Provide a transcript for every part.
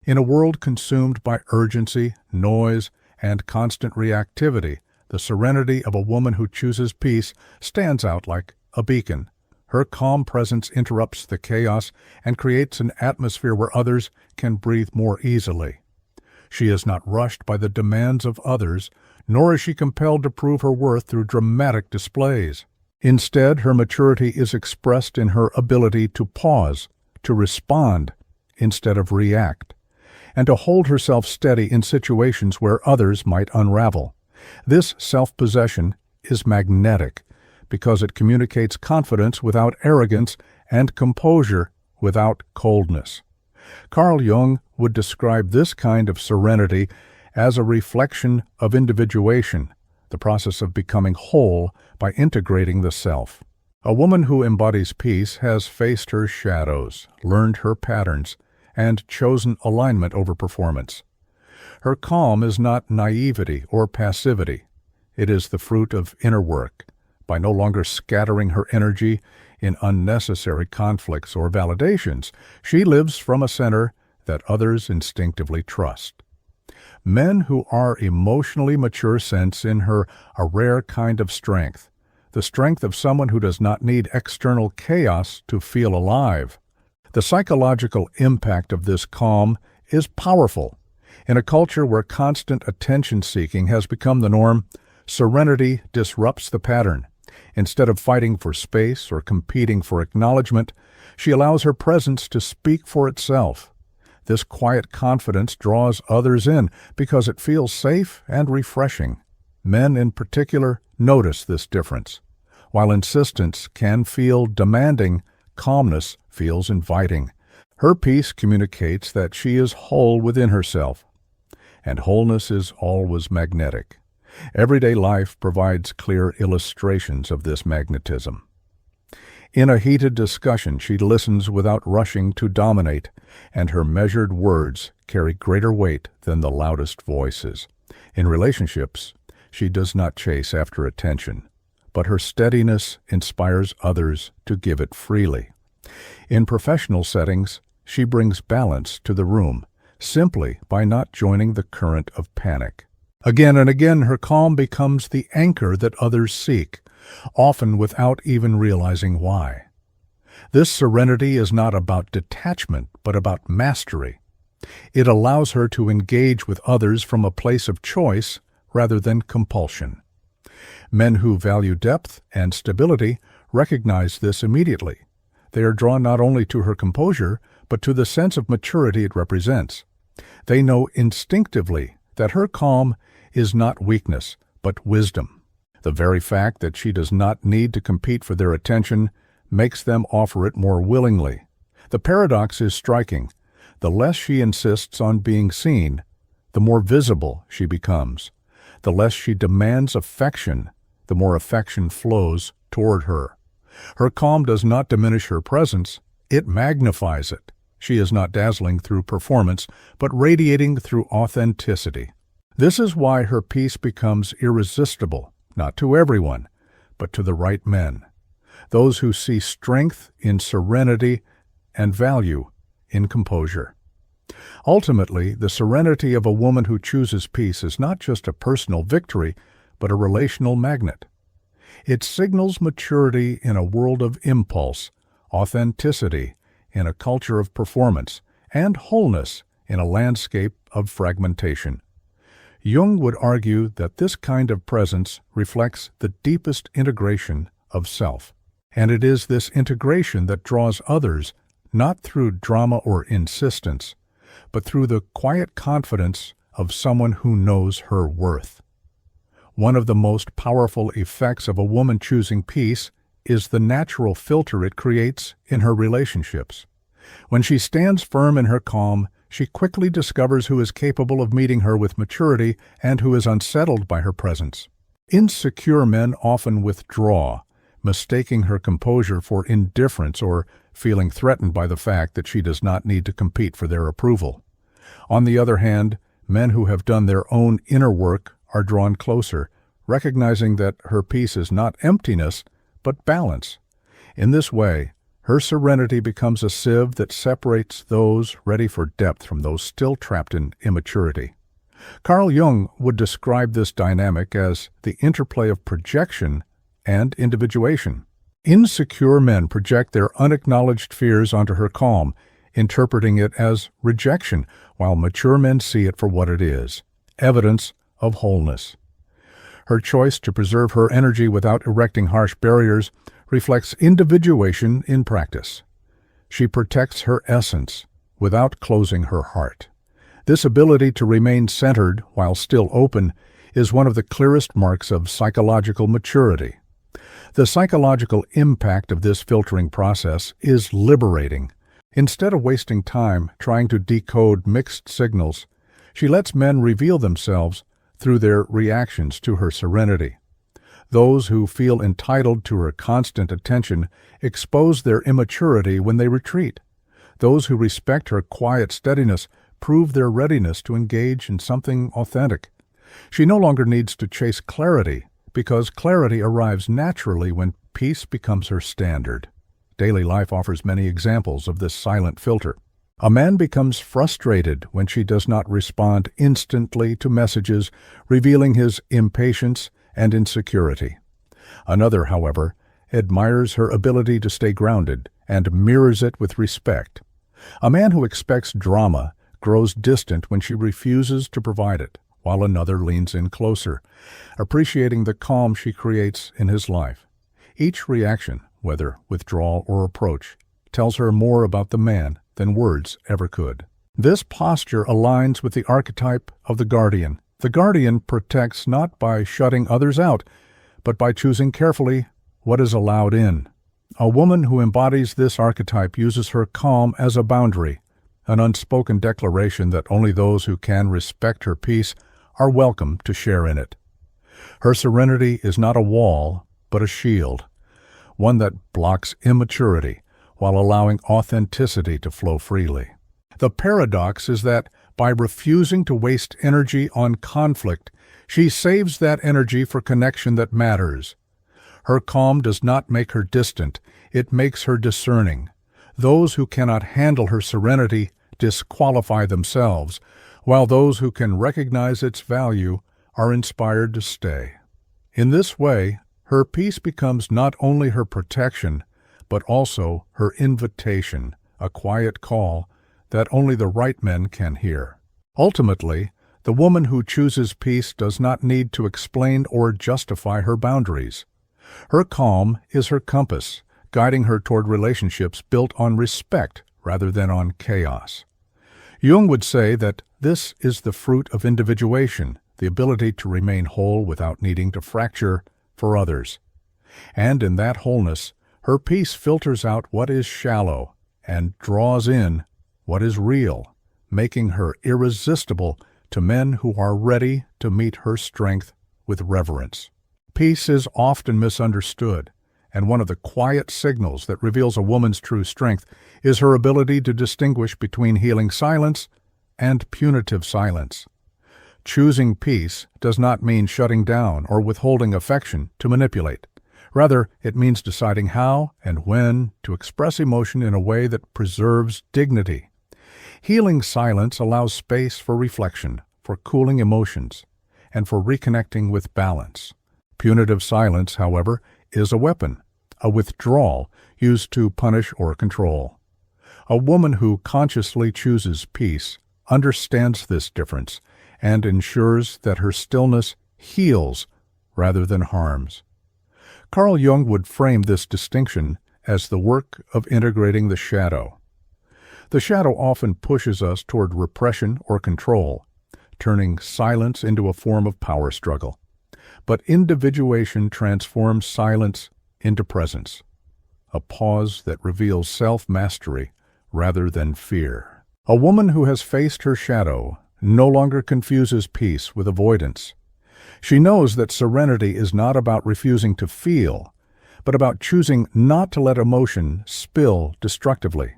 In a world consumed by urgency, noise, and constant reactivity, the serenity of a woman who chooses peace stands out like a beacon. Her calm presence interrupts the chaos and creates an atmosphere where others can breathe more easily. She is not rushed by the demands of others, nor is she compelled to prove her worth through dramatic displays. Instead, her maturity is expressed in her ability to pause, to respond instead of react, and to hold herself steady in situations where others might unravel. This self-possession is magnetic because it communicates confidence without arrogance and composure without coldness. Carl Jung would describe this kind of serenity as a reflection of individuation, the process of becoming whole by integrating the self. A woman who embodies peace has faced her shadows, learned her patterns, and chosen alignment over performance. Her calm is not naivety or passivity. It is the fruit of inner work. By no longer scattering her energy in unnecessary conflicts or validations, she lives from a center that others instinctively trust. Men who are emotionally mature sense in her a rare kind of strength, the strength of someone who does not need external chaos to feel alive. The psychological impact of this calm is powerful. In a culture where constant attention-seeking has become the norm, serenity disrupts the pattern. Instead of fighting for space or competing for acknowledgement, she allows her presence to speak for itself. This quiet confidence draws others in because it feels safe and refreshing. Men in particular notice this difference. While insistence can feel demanding, calmness feels inviting. Her peace communicates that she is whole within herself, and wholeness is always magnetic. Everyday life provides clear illustrations of this magnetism. In a heated discussion, she listens without rushing to dominate, and her measured words carry greater weight than the loudest voices. In relationships, she does not chase after attention, but her steadiness inspires others to give it freely. In professional settings, she brings balance to the room, simply by not joining the current of panic. Again and again, her calm becomes the anchor that others seek, often without even realizing why. This serenity is not about detachment, but about mastery. It allows her to engage with others from a place of choice rather than compulsion. Men who value depth and stability recognize this immediately. They are drawn not only to her composure, but to the sense of maturity it represents. They know instinctively that her calm is not weakness, but wisdom. The very fact that she does not need to compete for their attention makes them offer it more willingly. The paradox is striking. The less she insists on being seen, the more visible she becomes. The less she demands affection, the more affection flows toward her. Her calm does not diminish her presence, it magnifies it. She is not dazzling through performance, but radiating through authenticity. This is why her peace becomes irresistible, not to everyone, but to the right men, those who see strength in serenity and value in composure. Ultimately, the serenity of a woman who chooses peace is not just a personal victory, but a relational magnet. It signals maturity in a world of impulse, authenticity in a culture of performance, and wholeness in a landscape of fragmentation. Jung would argue that this kind of presence reflects the deepest integration of self, and it is this integration that draws others not through drama or insistence, but through the quiet confidence of someone who knows her worth. One of the most powerful effects of a woman choosing peace is the natural filter it creates in her relationships. When she stands firm in her calm, she quickly discovers who is capable of meeting her with maturity and who is unsettled by her presence. Insecure men often withdraw, mistaking her composure for indifference or feeling threatened by the fact that she does not need to compete for their approval. On the other hand, men who have done their own inner work are drawn closer, recognizing that her peace is not emptiness, but balance. In this way, Her serenity becomes a sieve that separates those ready for depth from those still trapped in immaturity. Carl Jung would describe this dynamic as the interplay of projection and individuation. Insecure men project their unacknowledged fears onto her calm, interpreting it as rejection, while mature men see it for what it is, evidence of wholeness. Her choice to preserve her energy without erecting harsh barriers reflects individuation in practice. She protects her essence without closing her heart. This ability to remain centered while still open is one of the clearest marks of psychological maturity. The psychological impact of this filtering process is liberating. Instead of wasting time trying to decode mixed signals, she lets men reveal themselves through their reactions to her serenity. Those who feel entitled to her constant attention expose their immaturity when they retreat. Those who respect her quiet steadiness prove their readiness to engage in something authentic. She no longer needs to chase clarity, because clarity arrives naturally when peace becomes her standard. Daily life offers many examples of this silent filter. A man becomes frustrated when she does not respond instantly to messages, revealing his impatience and insecurity. Another, however, admires her ability to stay grounded and mirrors it with respect. A man who expects drama grows distant when she refuses to provide it, while another leans in closer, appreciating the calm she creates in his life. Each reaction, whether withdrawal or approach, tells her more about the man than words ever could. This posture aligns with the archetype of the guardian. The guardian protects not by shutting others out, but by choosing carefully what is allowed in. A woman who embodies this archetype uses her calm as a boundary, an unspoken declaration that only those who can respect her peace are welcome to share in it. Her serenity is not a wall, but a shield, one that blocks immaturity while allowing authenticity to flow freely. The paradox is that by refusing to waste energy on conflict, she saves that energy for connection that matters. Her calm does not make her distant, it makes her discerning. Those who cannot handle her serenity disqualify themselves, while those who can recognize its value are inspired to stay. In this way, her peace becomes not only her protection, but also her invitation, a quiet call that only the right men can hear. Ultimately, the woman who chooses peace does not need to explain or justify her boundaries. Her calm is her compass, guiding her toward relationships built on respect rather than on chaos. Jung would say that this is the fruit of individuation, the ability to remain whole without needing to fracture for others. And in that wholeness, her peace filters out what is shallow and draws in what is real, making her irresistible to men who are ready to meet her strength with reverence. Peace is often misunderstood, and one of the quiet signals that reveals a woman's true strength is her ability to distinguish between healing silence and punitive silence. Choosing peace does not mean shutting down or withholding affection to manipulate. Rather, it means deciding how and when to express emotion in a way that preserves dignity. Healing silence allows space for reflection, for cooling emotions, and for reconnecting with balance. Punitive silence, however, is a weapon, a withdrawal used to punish or control. A woman who consciously chooses peace understands this difference and ensures that her stillness heals rather than harms. Carl Jung would frame this distinction as the work of integrating the shadow. The shadow often pushes us toward repression or control, turning silence into a form of power struggle. But individuation transforms silence into presence, a pause that reveals self-mastery rather than fear. A woman who has faced her shadow no longer confuses peace with avoidance. She knows that serenity is not about refusing to feel, but about choosing not to let emotion spill destructively.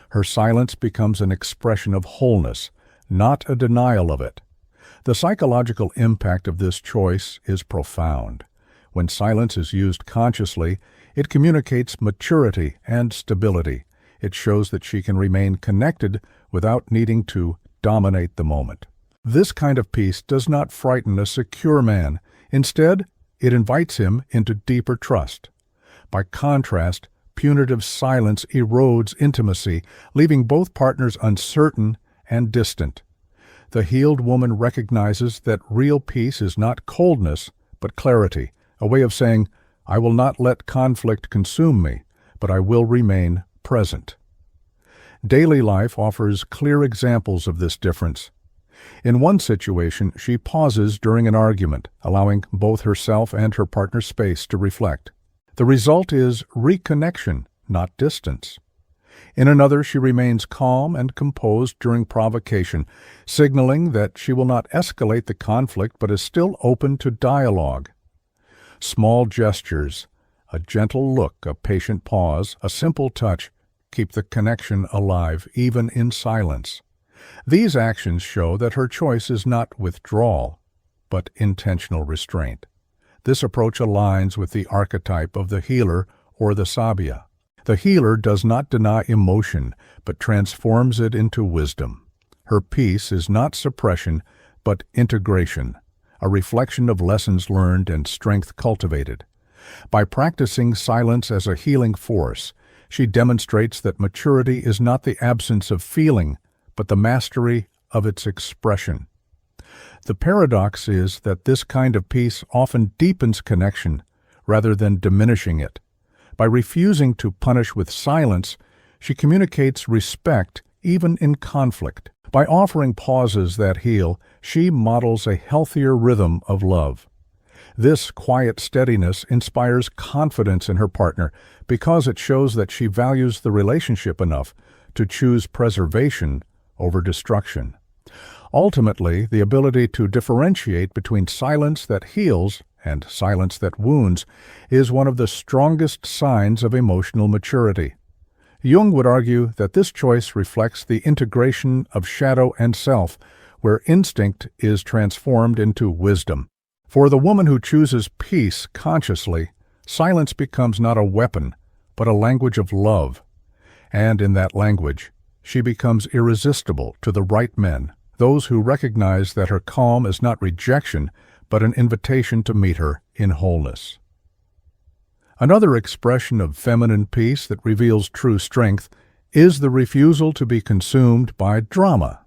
Her silence becomes an expression of wholeness, not a denial of it. The psychological impact of this choice is profound. When silence is used consciously, It communicates maturity and stability. It shows that she can remain connected without needing to dominate the moment. This kind of peace does not frighten a secure man. Instead, it invites him into deeper trust. By contrast, punitive silence erodes intimacy, leaving both partners uncertain and distant. The healed woman recognizes that real peace is not coldness, but clarity, a way of saying, "I will not let conflict consume me, but I will remain present." Daily life offers clear examples of this difference. In one situation, she pauses during an argument, allowing both herself and her partner space to reflect. The result is reconnection, not distance. In another, she remains calm and composed during provocation, signaling that she will not escalate the conflict but is still open to dialogue. Small gestures, a gentle look, a patient pause, a simple touch, keep the connection alive, even in silence. These actions show that her choice is not withdrawal, but intentional restraint. This approach aligns with the archetype of the healer or the sabia. The healer does not deny emotion, but transforms it into wisdom. Her peace is not suppression, but integration, a reflection of lessons learned and strength cultivated. By practicing silence as a healing force, she demonstrates that maturity is not the absence of feeling, but the mastery of its expression. The paradox is that this kind of peace often deepens connection rather than diminishing it. By refusing to punish with silence, she communicates respect even in conflict. By offering pauses that heal, she models a healthier rhythm of love. This quiet steadiness inspires confidence in her partner because it shows that she values the relationship enough to choose preservation over destruction. Ultimately, the ability to differentiate between silence that heals and silence that wounds is one of the strongest signs of emotional maturity. Jung would argue that this choice reflects the integration of shadow and self, where instinct is transformed into wisdom. For the woman who chooses peace consciously, silence becomes not a weapon, but a language of love. And in that language, she becomes irresistible to the right men, those who recognize that her calm is not rejection, but an invitation to meet her in wholeness. Another expression of feminine peace that reveals true strength is the refusal to be consumed by drama.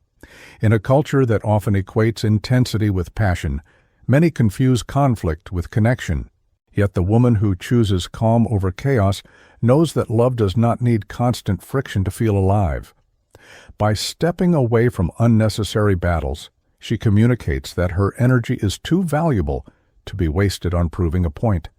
In a culture that often equates intensity with passion, many confuse conflict with connection. Yet the woman who chooses calm over chaos knows that love does not need constant friction to feel alive. By stepping away from unnecessary battles, she communicates that her energy is too valuable to be wasted on proving a point.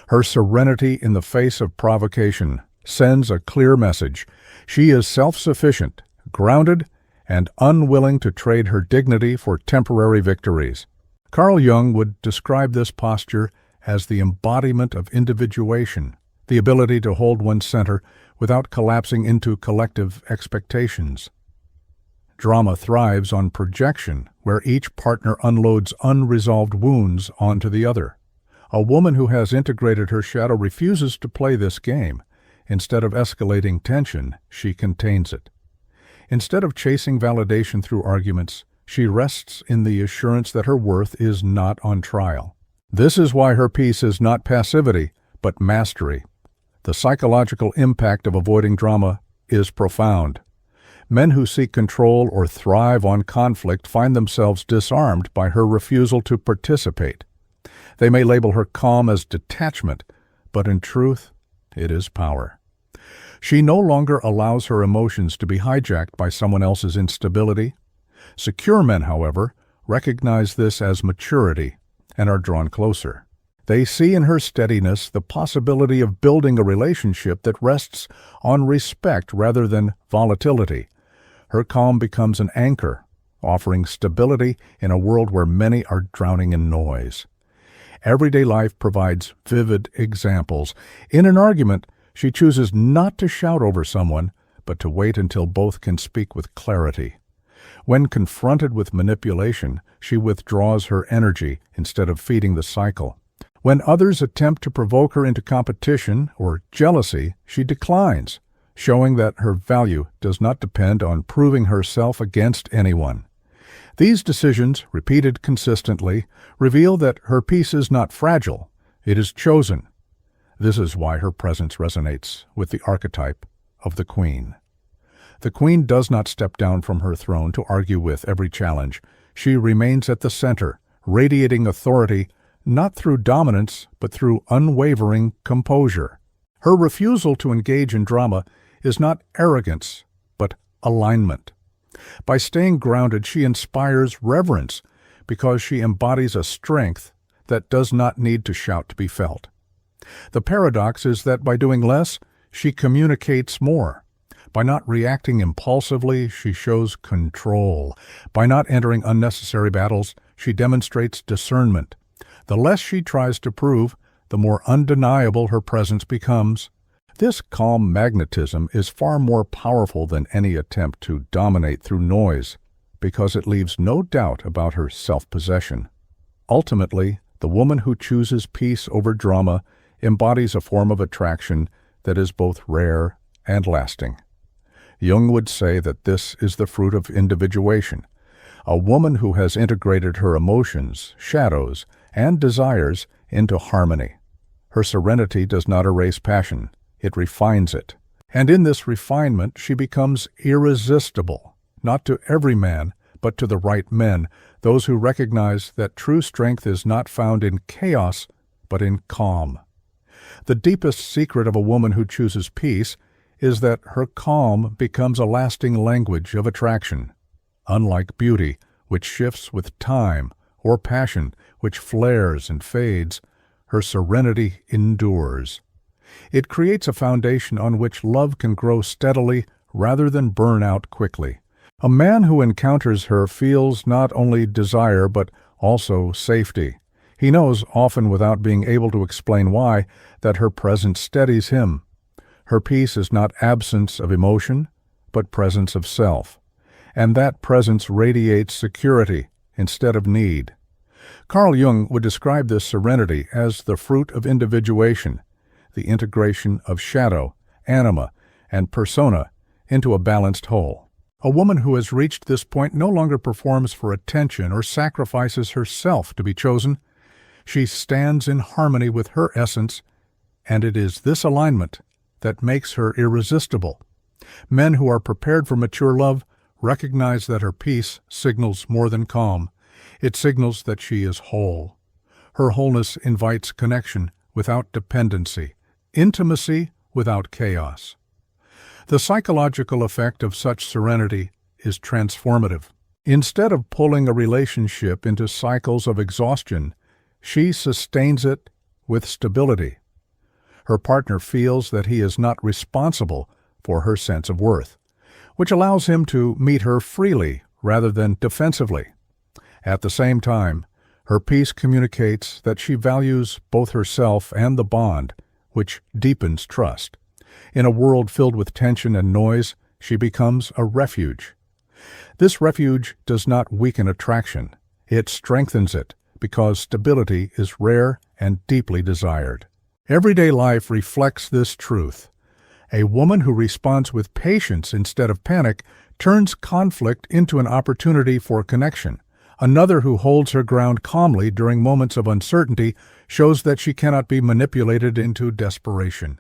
Her serenity in the face of provocation sends a clear message. She is self-sufficient, grounded, and unwilling to trade her dignity for temporary victories. Carl Jung would describe this posture as the embodiment of individuation, the ability to hold one's center without collapsing into collective expectations. Drama thrives on projection, where each partner unloads unresolved wounds onto the other. A woman who has integrated her shadow refuses to play this game. Instead of escalating tension, she contains it. Instead of chasing validation through arguments, she rests in the assurance that her worth is not on trial. This is why her peace is not passivity, but mastery. The psychological impact of avoiding drama is profound. Men who seek control or thrive on conflict find themselves disarmed by her refusal to participate. They may label her calm as detachment, but in truth, it is power. She no longer allows her emotions to be hijacked by someone else's instability. Secure men, however, recognize this as maturity and are drawn closer. They see in her steadiness the possibility of building a relationship that rests on respect rather than volatility. Her calm becomes an anchor, offering stability in a world where many are drowning in noise. Everyday life provides vivid examples. In an argument, she chooses not to shout over someone, but to wait until both can speak with clarity. When confronted with manipulation, she withdraws her energy instead of feeding the cycle. When others attempt to provoke her into competition or jealousy, she declines, showing that her value does not depend on proving herself against anyone. These decisions, repeated consistently, reveal that her peace is not fragile, it is chosen. This is why her presence resonates with the archetype of the queen. The queen does not step down from her throne to argue with every challenge. She remains at the center, radiating authority not through dominance, but through unwavering composure. Her refusal to engage in drama is not arrogance, but alignment. By staying grounded, she inspires reverence because she embodies a strength that does not need to shout to be felt. The paradox is that by doing less, she communicates more. By not reacting impulsively, she shows control. By not entering unnecessary battles, she demonstrates discernment. The less she tries to prove, the more undeniable her presence becomes. This calm magnetism is far more powerful than any attempt to dominate through noise, because it leaves no doubt about her self-possession. Ultimately, the woman who chooses peace over drama embodies a form of attraction that is both rare and lasting. Jung would say that this is the fruit of individuation. A woman who has integrated her emotions, shadows, and desires into harmony. Her serenity does not erase passion, it refines it. And in this refinement she becomes irresistible, not to every man, but to the right men, those who recognize that true strength is not found in chaos, but in calm. The deepest secret of a woman who chooses peace is that her calm becomes a lasting language of attraction. Unlike beauty, which shifts with time, or passion, which flares and fades, her serenity endures. It creates a foundation on which love can grow steadily rather than burn out quickly. A man who encounters her feels not only desire but also safety. He knows, often without being able to explain why, that her presence steadies him. Her peace is not absence of emotion, but presence of self. And that presence radiates security instead of need. Carl Jung would describe this serenity as the fruit of individuation, the integration of shadow, anima, and persona into a balanced whole. A woman who has reached this point no longer performs for attention or sacrifices herself to be chosen. She stands in harmony with her essence, and it is this alignment that makes her irresistible. Men who are prepared for mature love recognize that her peace signals more than calm. It signals that she is whole. Her wholeness invites connection without dependency, intimacy without chaos. The psychological effect of such serenity is transformative. Instead of pulling a relationship into cycles of exhaustion, she sustains it with stability. Her partner feels that he is not responsible for her sense of worth, which allows him to meet her freely rather than defensively. At the same time, her peace communicates that she values both herself and the bond, which deepens trust. In a world filled with tension and noise, she becomes a refuge. This refuge does not weaken attraction. It strengthens it, because stability is rare and deeply desired. Everyday life reflects this truth. A woman who responds with patience instead of panic turns conflict into an opportunity for connection. Another who holds her ground calmly during moments of uncertainty shows that she cannot be manipulated into desperation.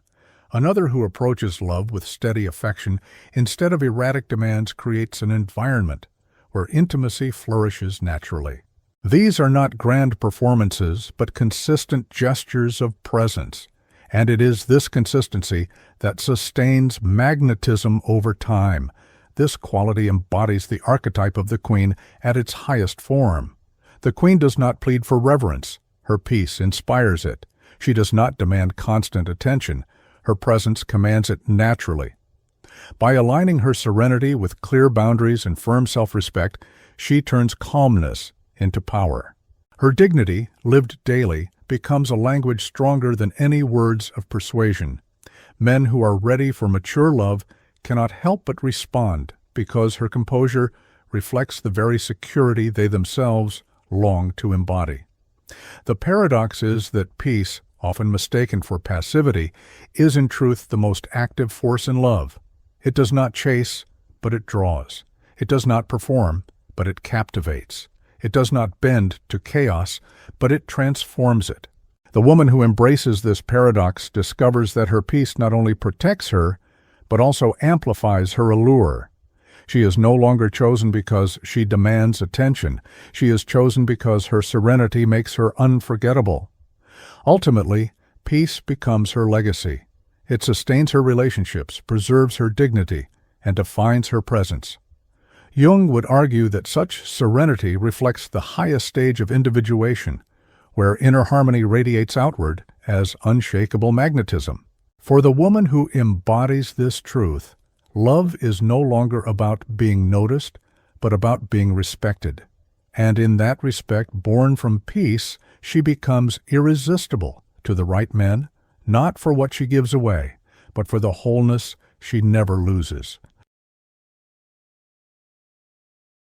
Another who approaches love with steady affection instead of erratic demands creates an environment where intimacy flourishes naturally. These are not grand performances, but consistent gestures of presence, and it is this consistency that sustains magnetism over time. This quality embodies the archetype of the queen at its highest form. The queen does not plead for reverence. Her peace inspires it. She does not demand constant attention. Her presence commands it naturally. By aligning her serenity with clear boundaries and firm self-respect, she turns calmness into power. Her dignity, lived daily, becomes a language stronger than any words of persuasion. Men who are ready for mature love cannot help but respond because her composure reflects the very security they themselves long to embody. The paradox is that peace, often mistaken for passivity, is in truth the most active force in love. It does not chase, but it draws. It does not perform, but it captivates. It does not bend to chaos, but it transforms it. The woman who embraces this paradox discovers that her peace not only protects her, but also amplifies her allure. She is no longer chosen because she demands attention. She is chosen because her serenity makes her unforgettable. Ultimately, peace becomes her legacy. It sustains her relationships, preserves her dignity, and defines her presence. Jung would argue that such serenity reflects the highest stage of individuation, where inner harmony radiates outward as unshakable magnetism. For the woman who embodies this truth, love is no longer about being noticed, but about being respected. And in that respect, born from peace, she becomes irresistible to the right men, not for what she gives away, but for the wholeness she never loses.